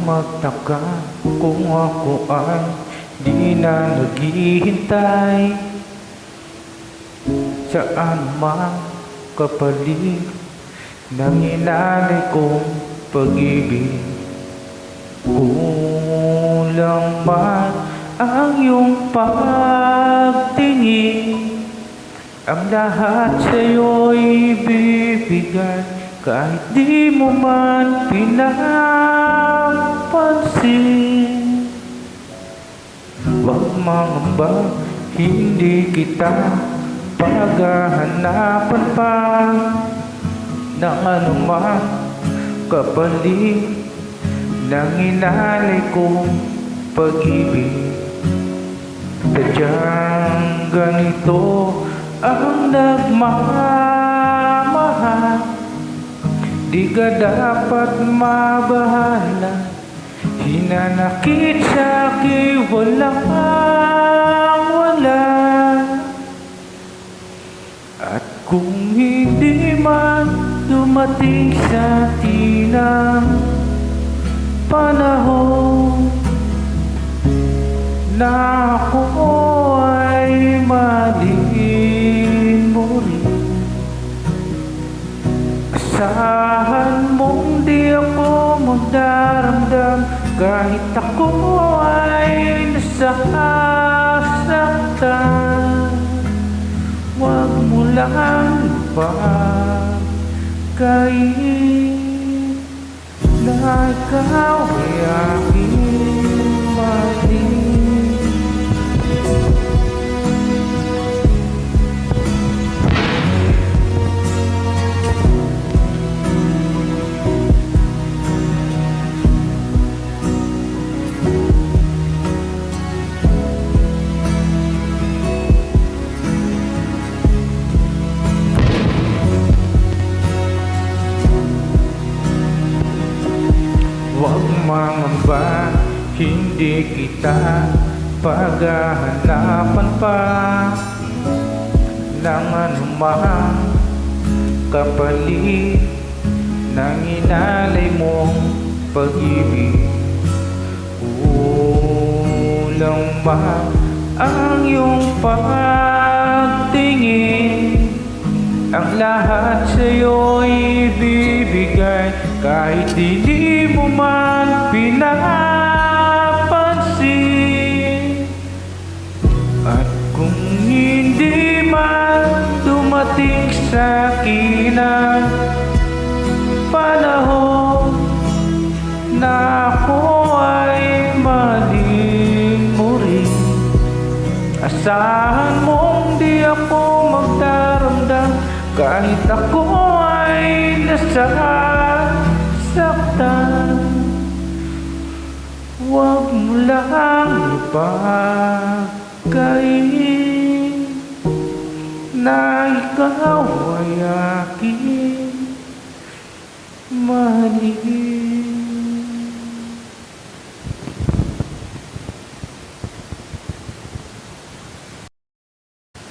magtaka kung ako ay di na naghihintay sa anumang kapalit ng inalay kong pag-ibig. Kulang man ang iyong pagtingin, ang lahat sa'yo'y ibibigay kahit di mo man pinapansin. Huwag mangamba, hindi kita paghahanapan pa ng anumang kapalit ng inalay kong pag-ibig. Sadyang ganito ang nagmamahal, di ka dapat mabahala. Hinanakit sa'kin walang wala. At kung hindi man dumating sa atin ang panahon na ako ay mahalin mo rin, asahan mong di ako magdaramdam kahit ako ay nasasaktan. Huwag mo lang ipagkain na ikaw ay aking mahalin. Huwag mangamba, hindi kita paghahanapan pa ng anumang kapalit ng inalay mong pag-ibig. Kulang ba ang iyong pagtingin, ang lahat sa'yo'y ibibigay kahit hindi mo man pinapansin. At kung hindi man dumating sa'kin ang panahon na ako ay mahalin mo rin, asahan mong di ako magdaramdam kahit ako ay nasasaktan. Huwag mo lang ipagkain na ikaw ay aking mahalin.